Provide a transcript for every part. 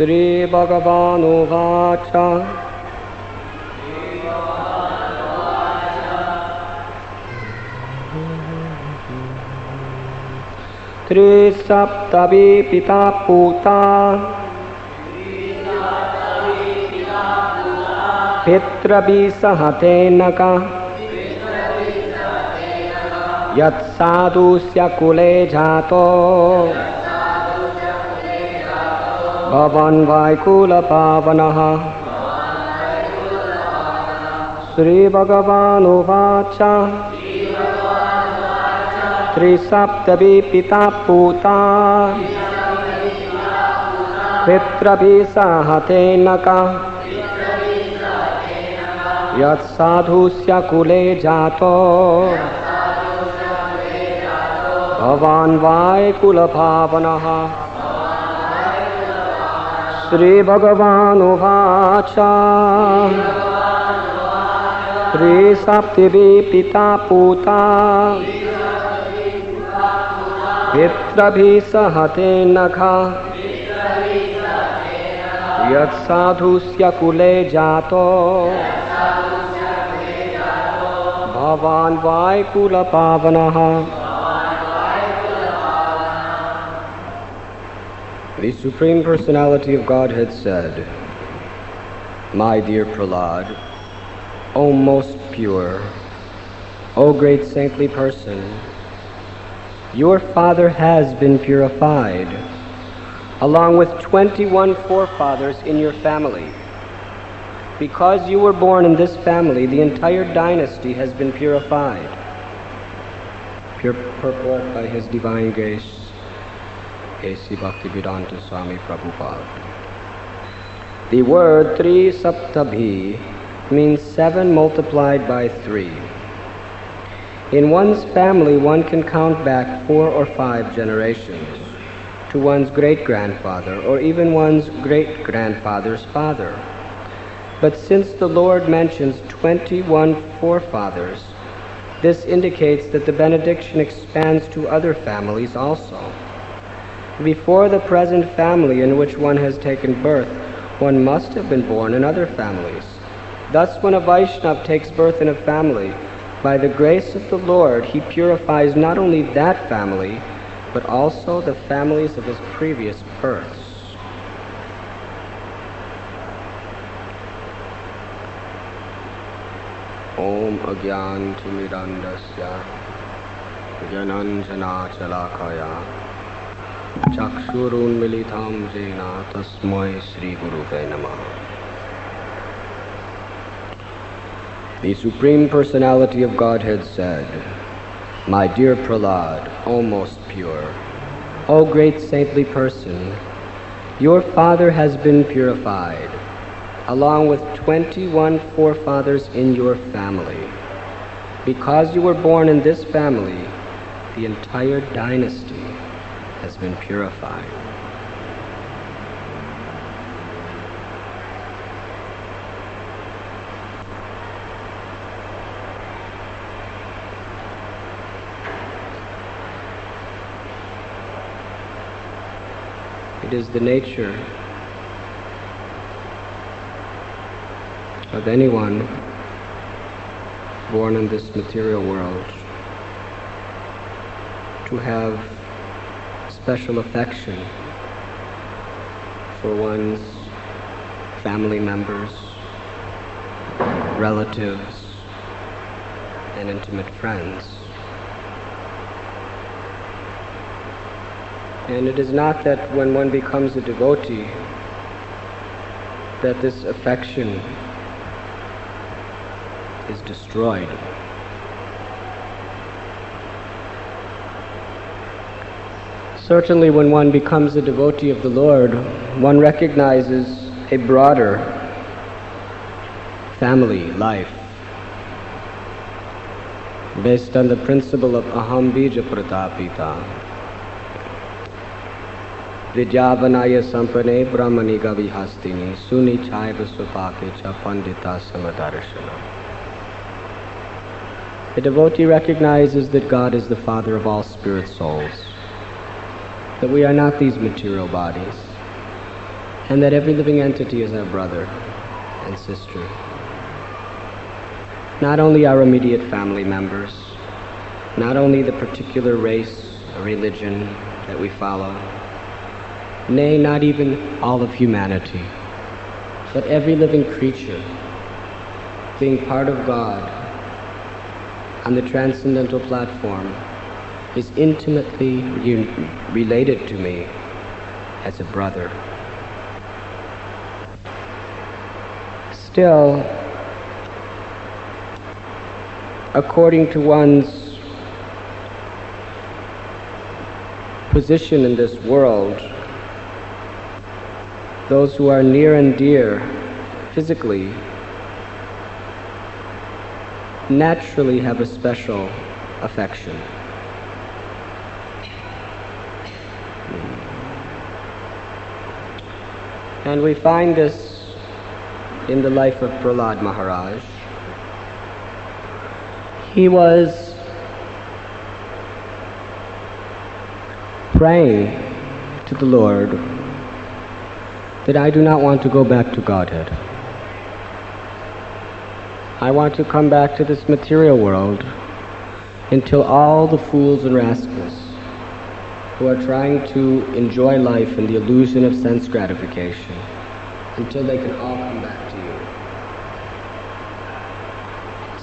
Sri Bhagavanuvacha Tri Saptavi Pita Puta Pitrabi Sahatenaka Yat Sadhusya Kule Jato Bhavan Vaikula Pavanaha Sri Bhagavanuvacha Tri Saptavi Pita Puta Pitrabi Sahatenaka Yat Sadhusya Kule Jato Bhavan Vaikula Pavanaha Sri Bhagavanuvacha Tri Saptavi Pita Puta Pitrabi Sahatenaka Yat Sadhusya Kule Jato Bhavan Vaikula Pavanaha. The Supreme Personality of Godhead said, My dear Prahlad, O most pure, O great saintly person, your father has been purified, along with 21 forefathers in your family. Because you were born in this family, the entire dynasty has been purified. Purport by His Divine Grace, A.C. Bhaktivedanta Swami Prabhupada. The word Tri Saptabhi means 7 multiplied by 3. In one's family, one can count back 4 or 5 generations to one's great-grandfather or even one's great-grandfather's father. But since the Lord mentions 21 forefathers, this indicates that the benediction expands to other families also. Before the present family in which one has taken birth, one must have been born in other families. Thus, when a Vaishnava takes birth in a family, by the grace of the Lord, he purifies not only that family, but also the families of his previous births. Om Agyantimirandasya Jananjana Chalakaya Chakshurun Militam Jena Tasmai Sri Guruve Namaha. The Supreme Personality of Godhead said, My dear Prahlad, O most pure, O great saintly person, your father has been purified, along with 21 forefathers in your family. Because you were born in this family, the entire dynasty has been purified. It is the nature of anyone born in this material world to have special affection for one's family members, relatives, and intimate friends. And it is not that when one becomes a devotee, that this affection is destroyed. Certainly when one becomes a devotee of the Lord, one recognizes a broader family life based on the principle of aham bija pratapita. Vidyavanaya sampane brahmaniga vihastini suni chaiva supake cha pandita samadarshana. The devotee recognizes that God is the Father of all spirit souls, that we are not these material bodies, and that every living entity is our brother and sister. Not only our immediate family members, not only the particular race or religion that we follow, nay, not even all of humanity, but every living creature, being part of God on the transcendental platform, is intimately related to me as a brother. Still, according to one's position in this world, those who are near and dear physically naturally have a special affection. And we find this in the life of Prahlad Maharaj. He was praying to the Lord that I do not want to go back to Godhead. I want to come back to this material world until all the fools and rascals who are trying to enjoy life in the illusion of sense gratification, until they can all come back to you.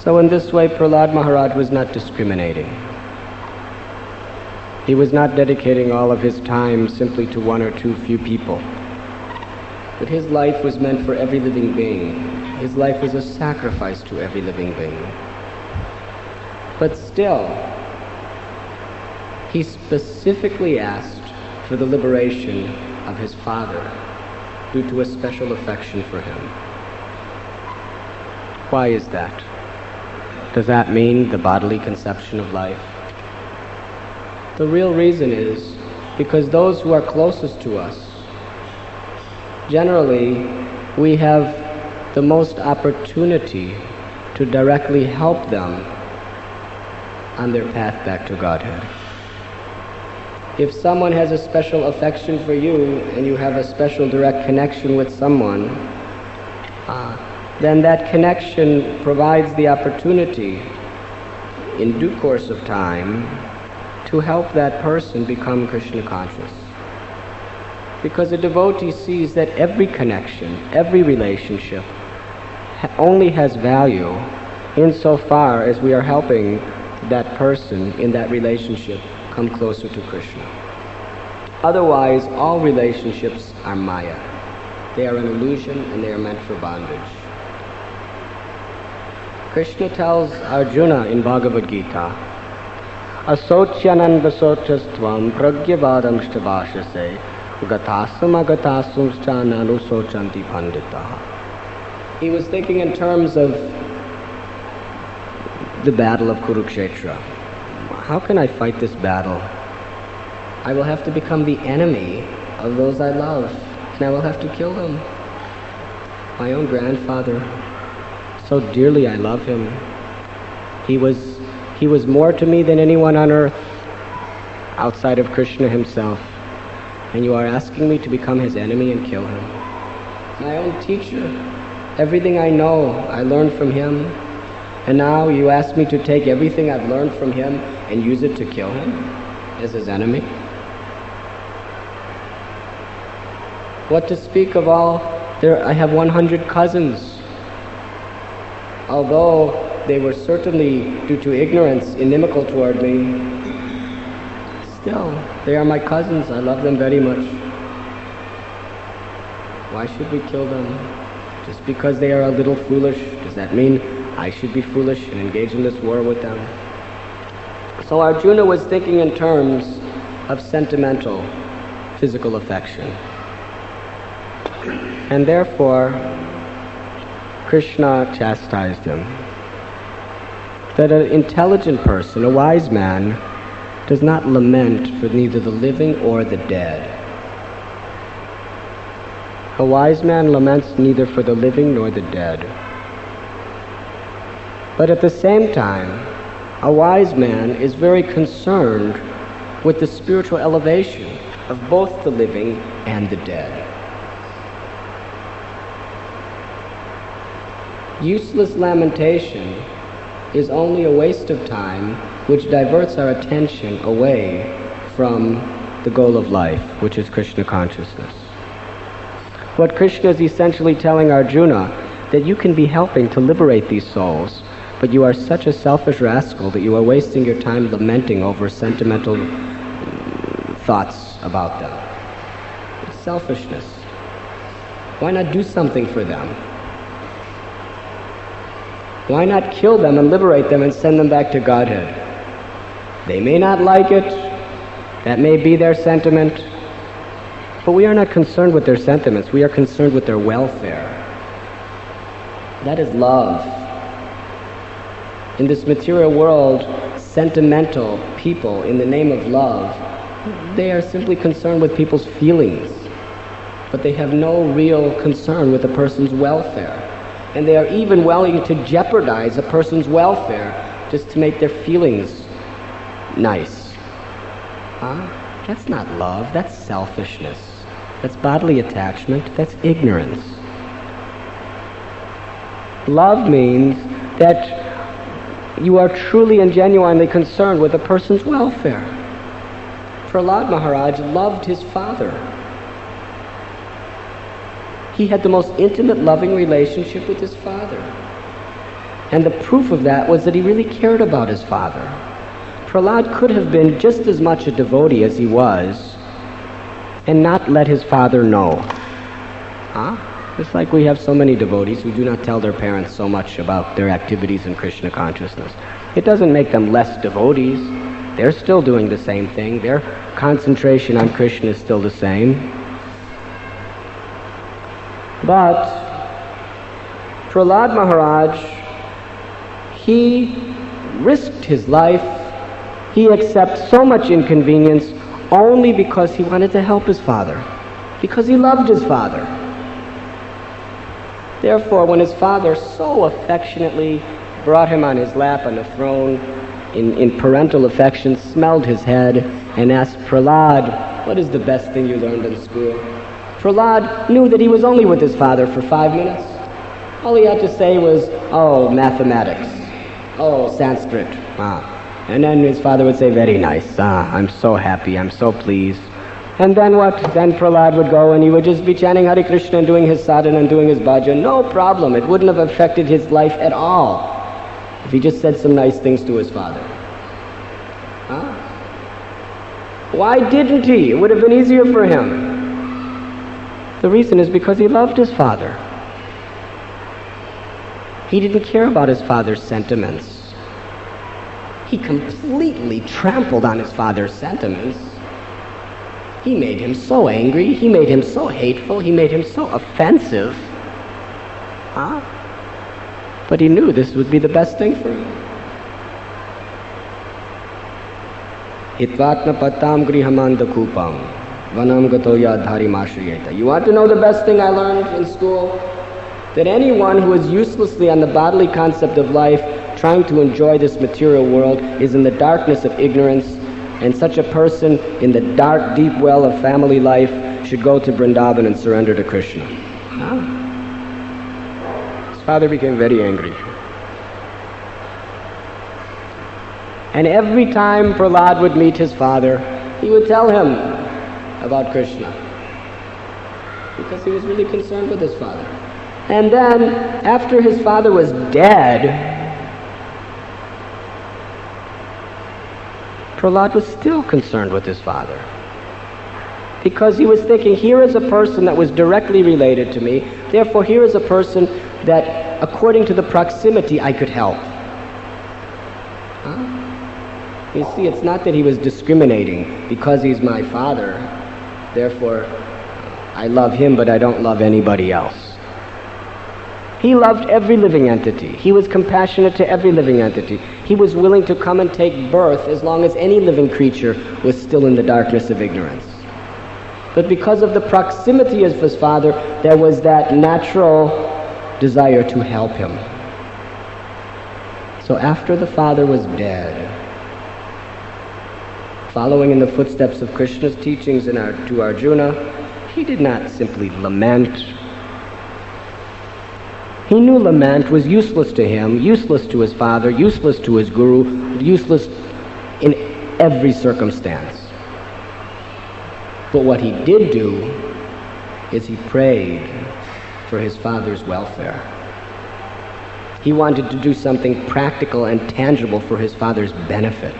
So in this way, Prahlad Maharaj was not discriminating. He was not dedicating all of his time simply to one or two few people. But his life was meant for every living being. His life was a sacrifice to every living being. But still, he specifically asked for the liberation of his father due to a special affection for him. Why is that? Does that mean the bodily conception of life? The real reason is because those who are closest to us, generally, we have the most opportunity to directly help them on their path back to Godhead. If someone has a special affection for you and you have a special direct connection with someone, then that connection provides the opportunity in due course of time to help that person become Krishna conscious. Because a devotee sees that every connection, every relationship only has value insofar as we are helping that person in that relationship come closer to Krishna. Otherwise, all relationships are maya. They are an illusion and they are meant for bondage. Krishna tells Arjuna in Bhagavad Gita, Asocyanan vasochastvam pragyavadam shtabashase gatasam agatasam sthananu sochanti panditaha. He was thinking in terms of the battle of Kurukshetra. How can I fight this battle? I will have to become the enemy of those I love, and I will have to kill them. My own grandfather, so dearly I love him. He was more to me than anyone on earth, outside of Krishna himself. And you are asking me to become his enemy and kill him. My own teacher, everything I know, I learned from him. And now you ask me to take everything I've learned from him and use it to kill him as his enemy? What to speak of I have 100 cousins. Although they were certainly, due to ignorance, inimical toward me, still, they are my cousins. I love them very much. Why should we kill them? Just because they are a little foolish, does that mean I should be foolish and engage in this war with them? So Arjuna was thinking in terms of sentimental, physical affection. And therefore, Krishna chastised him. That an intelligent person, a wise man, does not lament for neither the living or the dead. A wise man laments neither for the living nor the dead. But at the same time, a wise man is very concerned with the spiritual elevation of both the living and the dead. Useless lamentation is only a waste of time which diverts our attention away from the goal of life, which is Krishna consciousness. What Krishna is essentially telling Arjuna, that you can be helping to liberate these souls, but you are such a selfish rascal that you are wasting your time lamenting over sentimental thoughts about them. It's selfishness. Why not do something for them? Why not kill them and liberate them and send them back to Godhead? They may not like it. That may be their sentiment. But we are not concerned with their sentiments. We are concerned with their welfare. That is love. In this material world, sentimental people, in the name of love, they are simply concerned with people's feelings. But they have no real concern with a person's welfare. And they are even willing to jeopardize a person's welfare just to make their feelings nice. That's not love, that's selfishness. That's bodily attachment, that's ignorance. Love means that you are truly and genuinely concerned with a person's welfare. Prahlad Maharaj loved his father. He had the most intimate, loving relationship with his father. And the proof of that was that he really cared about his father. Prahlad could have been just as much a devotee as he was and not let his father know. Just like we have so many devotees who do not tell their parents so much about their activities in Krishna consciousness. It doesn't make them less devotees. They're still doing the same thing. Their concentration on Krishna is still the same. But Prahlad Maharaj, he risked his life. He accepted so much inconvenience only because he wanted to help his father, because he loved his father. Therefore, when his father so affectionately brought him on his lap on the throne, in parental affection, smelled his head, and asked Prahlad, what is the best thing you learned in school? Prahlad knew that he was only with his father for 5 minutes. All he had to say was, oh, mathematics. Oh, Sanskrit. And then his father would say, very nice. I'm so happy. I'm so pleased. And then what? Then Prahlad would go and he would just be chanting Hare Krishna and doing his sadhana and doing his bhajan. No problem. It wouldn't have affected his life at all if he just said some nice things to his father. Why didn't he? It would have been easier for him. The reason is because he loved his father. He didn't care about his father's sentiments. He completely trampled on his father's sentiments. He made him so angry, he made him so hateful, he made him so offensive. But he knew this would be the best thing for him. Hitvatna pattam grihamanda kupam. You want to know the best thing I learned in school? That anyone who is uselessly on the bodily concept of life, trying to enjoy this material world, is in the darkness of ignorance, and such a person in the dark, deep well of family life should go to Vrindavan and surrender to Krishna. His father became very angry. And every time Prahlad would meet his father, he would tell him about Krishna, because he was really concerned with his father. And then, after his father was dead, Prahlad was still concerned with his father. Because he was thinking, here is a person that was directly related to me, therefore here is a person that, according to the proximity, I could help. You see, it's not that he was discriminating. Because he's my father, therefore I love him, but I don't love anybody else. He loved every living entity. He was compassionate to every living entity. He was willing to come and take birth as long as any living creature was still in the darkness of ignorance. But because of the proximity of his father, there was that natural desire to help him. So after the father was dead, following in the footsteps of Krishna's teachings to Arjuna, he did not simply lament. He knew lament was useless to him, useless to his father, useless to his guru, useless in every circumstance. But what he did do is he prayed for his father's welfare. He wanted to do something practical and tangible for his father's benefit.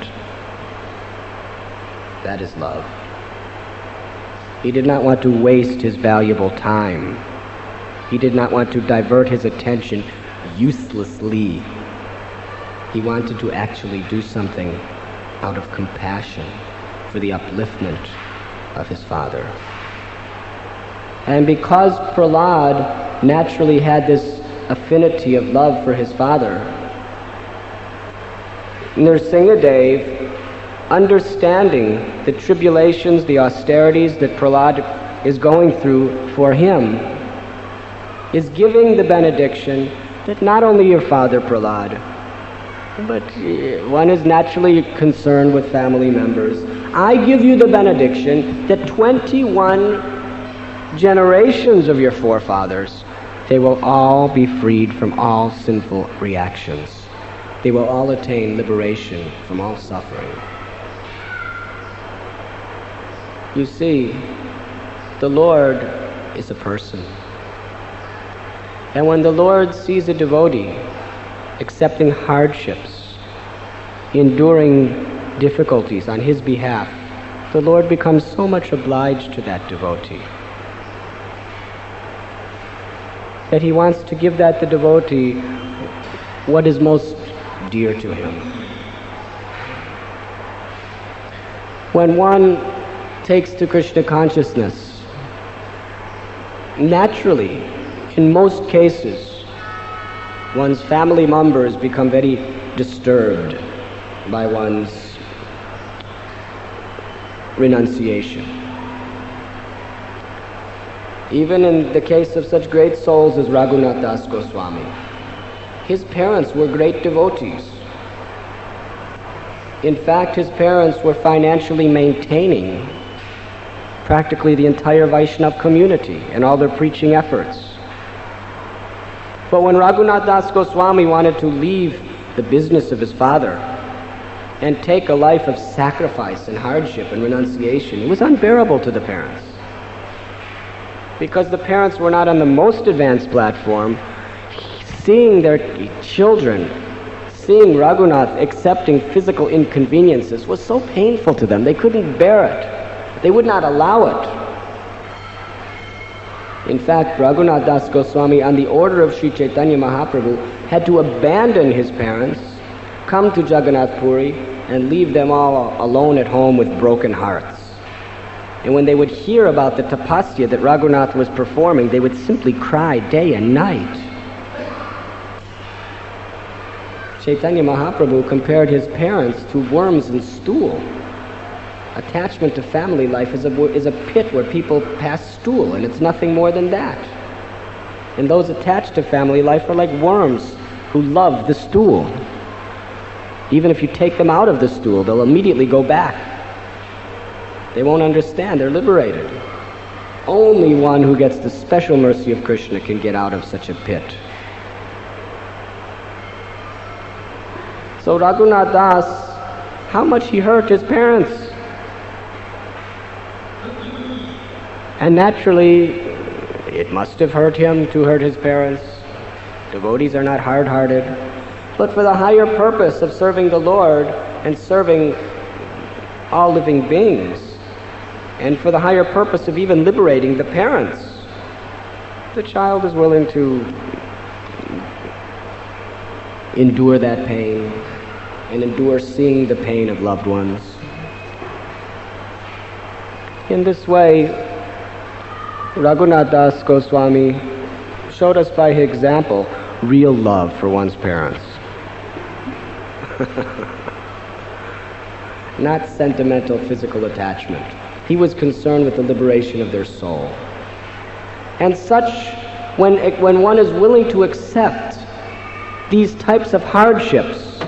That is love. He did not want to waste his valuable time. He did not want to divert his attention uselessly. He wanted to actually do something out of compassion for the upliftment of his father. And because Prahlad naturally had this affinity of love for his father, Nrsingadev, understanding the tribulations, the austerities that Prahlad is going through for him, is giving the benediction that not only your father Prahlad, but one is naturally concerned with family members. I give you the benediction that 21 generations of your forefathers, they will all be freed from all sinful reactions. They will all attain liberation from all suffering. You see, the Lord is a person. And when the Lord sees a devotee accepting hardships, enduring difficulties on his behalf, the Lord becomes so much obliged to that devotee that he wants to give the devotee what is most dear to him. When one takes to Krishna consciousness, naturally, in most cases, one's family members become very disturbed by one's renunciation. Even in the case of such great souls as Radhanath Das Goswami, his parents were great devotees. In fact, his parents were financially maintaining practically the entire Vaishnava community and all their preaching efforts. But when Radhanath Das Goswami wanted to leave the business of his father and take a life of sacrifice and hardship and renunciation, it was unbearable to the parents. Because the parents were not on the most advanced platform, seeing their children, seeing Raghunath accepting physical inconveniences was so painful to them. They couldn't bear it. They would not allow it. In fact, Radhanath Das Goswami, on the order of Sri Chaitanya Mahaprabhu, had to abandon his parents, come to Jagannath Puri, and leave them all alone at home with broken hearts. And when they would hear about the tapasya that Raghunath was performing, they would simply cry day and night. Chaitanya Mahaprabhu compared his parents to worms in stool. Attachment to family life is a pit where people pass stool, and it's nothing more than that. And those attached to family life are like worms who love the stool. Even if you take them out of the stool, they'll immediately go back. They won't understand, they're liberated. Only one who gets the special mercy of Krishna can get out of such a pit. So Raghunath Das, how much he hurt his parents. And naturally, it must have hurt him to hurt his parents. Devotees are not hard-hearted. But for the higher purpose of serving the Lord and serving all living beings, and for the higher purpose of even liberating the parents. The child is willing to endure that pain and endure seeing the pain of loved ones. In this way, Radhanath Swami showed us by his example real love for one's parents. Not sentimental physical attachment. He was concerned with the liberation of their soul. And such, when one is willing to accept these types of hardships,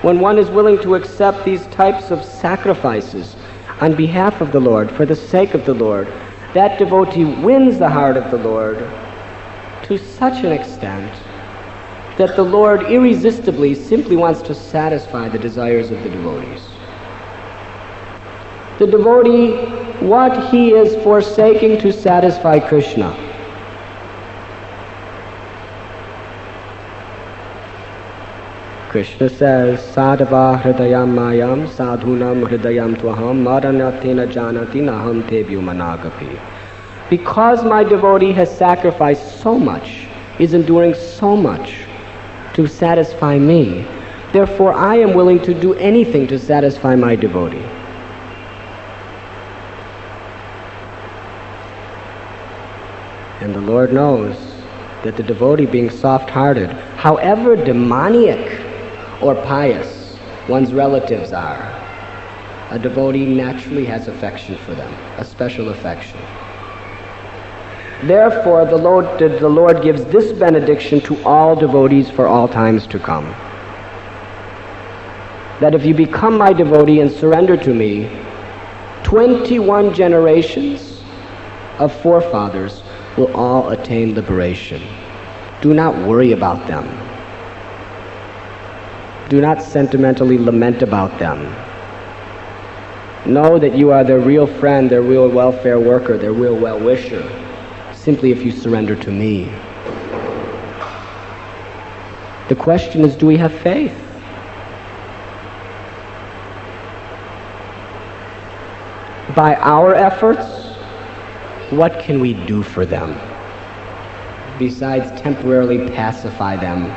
when one is willing to accept these types of sacrifices on behalf of the Lord, for the sake of the Lord, that devotee wins the heart of the Lord to such an extent that the Lord irresistibly simply wants to satisfy the desires of the devotees. The devotee, what he is forsaking to satisfy Krishna. Krishna says, Sadhava hridayam mayam sadhunam hridayam tvaham maranatena janati naham te vyumanagapi. Because my devotee has sacrificed so much, is enduring so much to satisfy me, therefore I am willing to do anything to satisfy my devotee. And the Lord knows that the devotee, being soft-hearted, however demoniac or pious one's relatives are, a devotee naturally has affection for them, a special affection. Therefore, the Lord gives this benediction to all devotees for all times to come. That if you become my devotee and surrender to me, 21 generations of forefathers will all attain liberation. Do not worry about them. Do not sentimentally lament about them. Know that you are their real friend, their real welfare worker, their real well-wisher, simply if you surrender to me. The question is, do we have faith? By our efforts, what can we do for them besides temporarily pacify them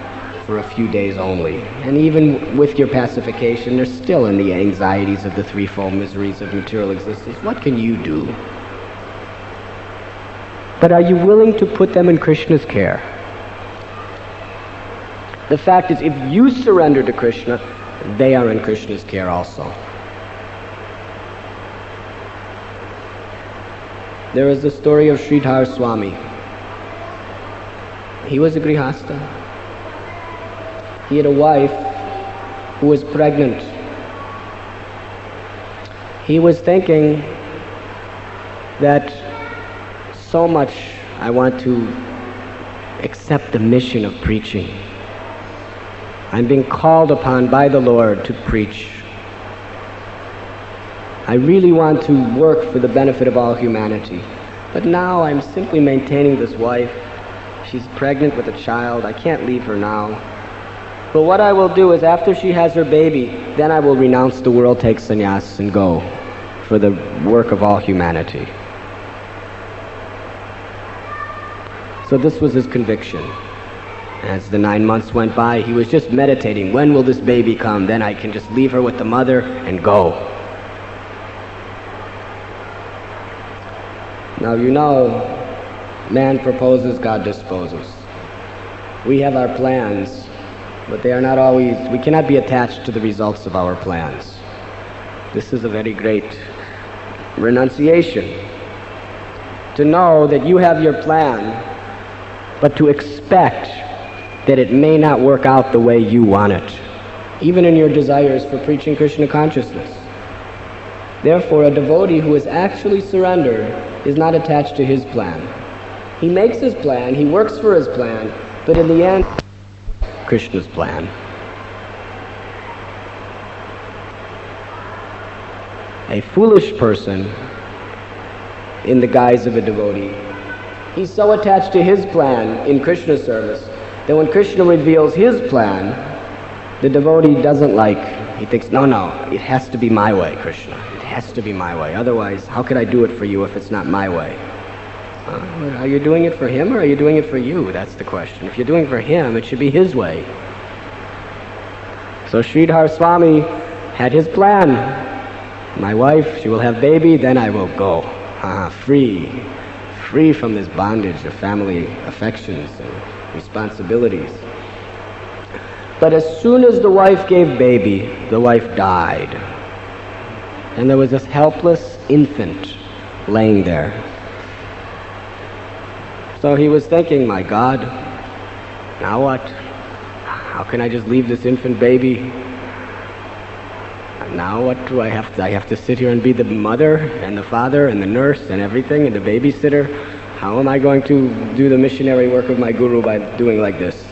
for a few days only? And even with your pacification, they're still in the anxieties of the threefold miseries of material existence. What can you do? But are you willing to put them in Krishna's care? The fact is, if you surrender to Krishna, they are in Krishna's care also. There is the story of Radhanath Swami. He was a grihastha. He had a wife who was pregnant. He was thinking that so much I want to accept the mission of preaching. I'm being called upon by the Lord to preach. I really want to work for the benefit of all humanity. But now I'm simply maintaining this wife. She's pregnant with a child. I can't leave her now. But what I will do is, after she has her baby, then I will renounce the world, take sannyas, and go for the work of all humanity. So this was his conviction. As the 9 months went by, he was just meditating, when will this baby come? Then I can just leave her with the mother and go. Now you know, man proposes, God disposes. We have our plans, but they are not always, we cannot be attached to the results of our plans. This is a very great renunciation. To know that you have your plan, but to expect that it may not work out the way you want it, even in your desires for preaching Krishna consciousness. Therefore, a devotee who is actually surrendered is not attached to his plan. He makes his plan, he works for his plan, but in the end, Krishna's plan. A foolish person, in the guise of a devotee, he's so attached to his plan in Krishna's service that when Krishna reveals his plan, the devotee doesn't like. He thinks, no, it has to be my way, Krishna. It has to be my way. Otherwise, how could I do it for you if it's not my way? Are you doing it for him or are you doing it for you? That's the question. If you're doing it for him, it should be his way. So Sridhar Swami had his plan. My wife, she will have baby, then I will go. Free from this bondage of family affections and responsibilities. But as soon as the wife gave baby, the wife died. And there was this helpless infant laying there. So he was thinking, my God, now what? How can I just leave this infant baby? Now what do I have to? I have to sit here and be the mother and the father and the nurse and everything and the babysitter? How am I going to do the missionary work of my guru by doing like this?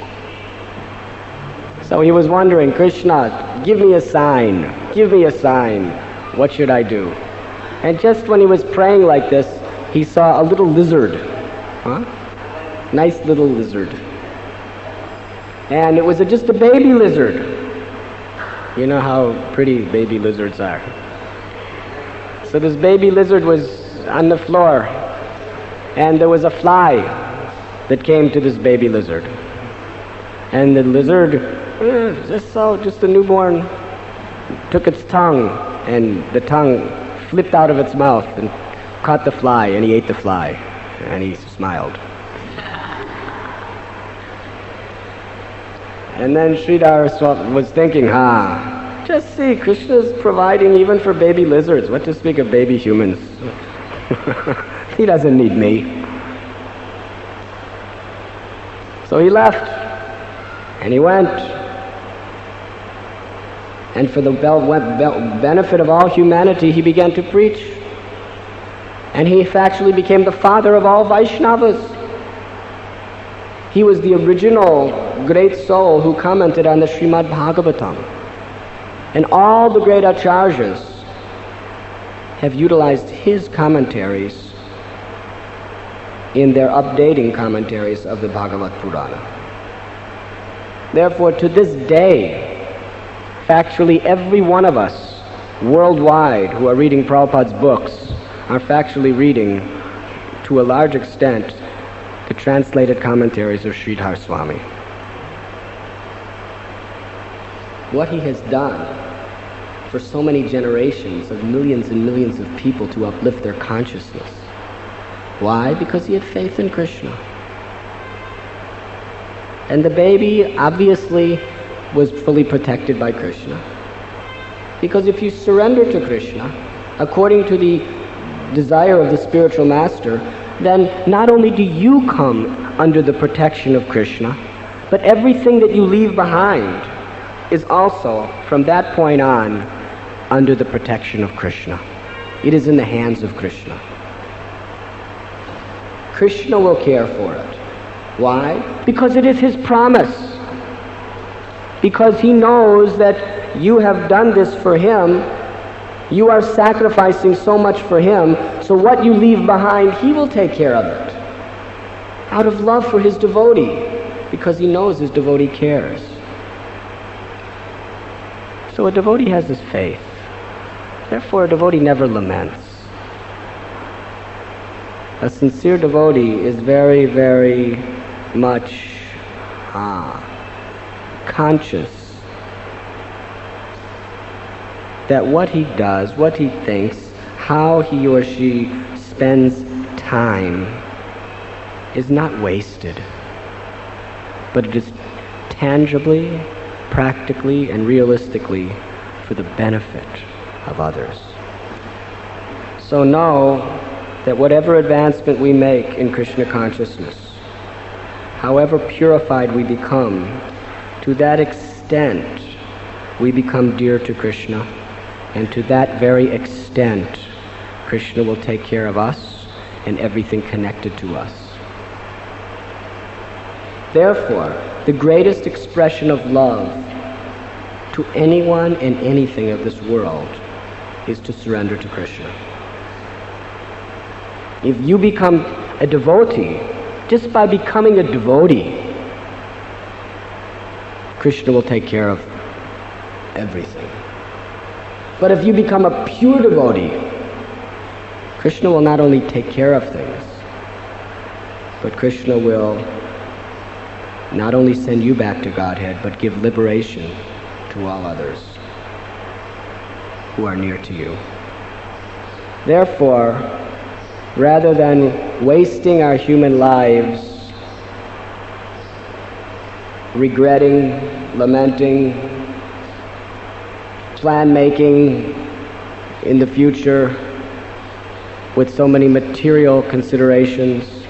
So he was wondering, Krishna, give me a sign. Give me a sign. What should I do? And just when he was praying like this, he saw a little lizard. Nice little lizard. And it was just a baby lizard. You know how pretty baby lizards are. So this baby lizard was on the floor, and there was a fly that came to this baby lizard. And the lizard, just a newborn, took its tongue, and the tongue flipped out of its mouth and caught the fly, and he ate the fly, and he smiled. And then Sridhar Swami was thinking, just see, Krishna's providing even for baby lizards. What to speak of baby humans? He doesn't need me. So he left, and he went. And for the benefit of all humanity, he began to preach. And he actually became the father of all Vaishnavas. He was the original great soul who commented on the Srimad Bhagavatam. And all the great acharyas have utilized his commentaries in their updating commentaries of the Bhagavad Purana. Therefore, to this day, factually every one of us worldwide who are reading Prabhupada's books are factually reading, to a large extent, the translated commentaries of Sridhar Swami. What he has done for so many generations of millions and millions of people to uplift their consciousness. Why? Because he had faith in Krishna. And the baby obviously was fully protected by Krishna. Because if you surrender to Krishna, according to the desire of the spiritual master, then not only do you come under the protection of Krishna, but everything that you leave behind is also, from that point on, under the protection of Krishna. It is in the hands of Krishna. Krishna will care for it. Why? Because it is his promise. Because he knows that you have done this for him. You are sacrificing so much for him, so what you leave behind, he will take care of it. Out of love for his devotee, because he knows his devotee cares. So a devotee has this faith. Therefore, a devotee never laments. A sincere devotee is very, very much conscious that what he does, what he thinks, how he or she spends time is not wasted, but it is tangibly, practically, and realistically for the benefit of others. So know that whatever advancement we make in Krishna consciousness, however purified we become, to that extent we become dear to Krishna, and to that very extent Krishna will take care of us and everything connected to us. Therefore, the greatest expression of love to anyone and anything of this world is to surrender to Krishna. If you become a devotee, just by becoming a devotee, Krishna will take care of everything. But if you become a pure devotee, Krishna will not only take care of things, but Krishna will not only send you back to Godhead, but give liberation to all others who are near to you. Therefore, rather than wasting our human lives regretting, lamenting, plan making in the future with so many material considerations,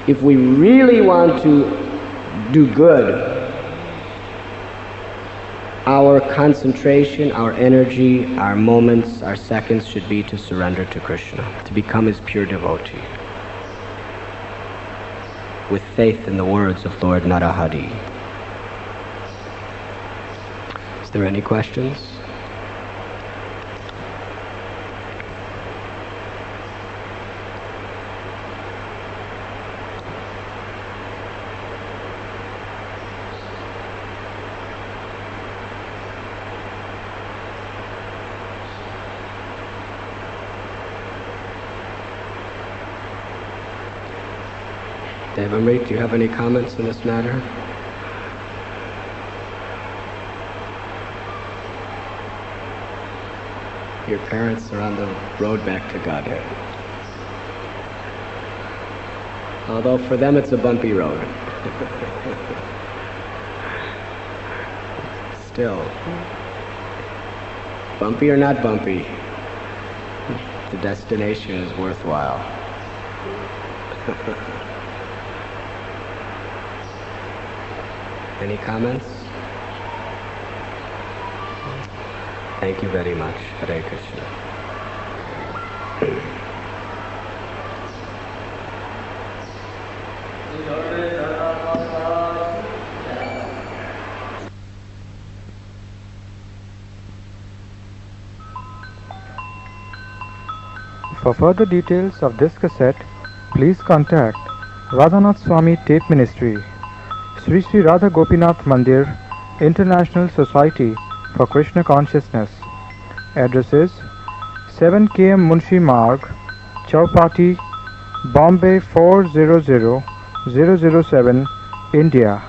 if we really want to do good, our concentration, our energy, our moments, our seconds should be to surrender to Krishna, to become his pure devotee, with faith in the words of Lord Narahari. Is there any questions? Devamrit, do you have any comments on this matter? Your parents are on the road back to Godhead. Although for them it's a bumpy road. Still, bumpy or not bumpy, the destination is worthwhile. Any comments? Thank you very much. Hare Krishna. For further details of this cassette, please contact Radhanath Swami Tape Ministry, Sri Sri Radha Gopinath Mandir, International Society for Krishna Consciousness. Address is 7 km Munshi Marg, Chowpatty, Bombay 400007, India.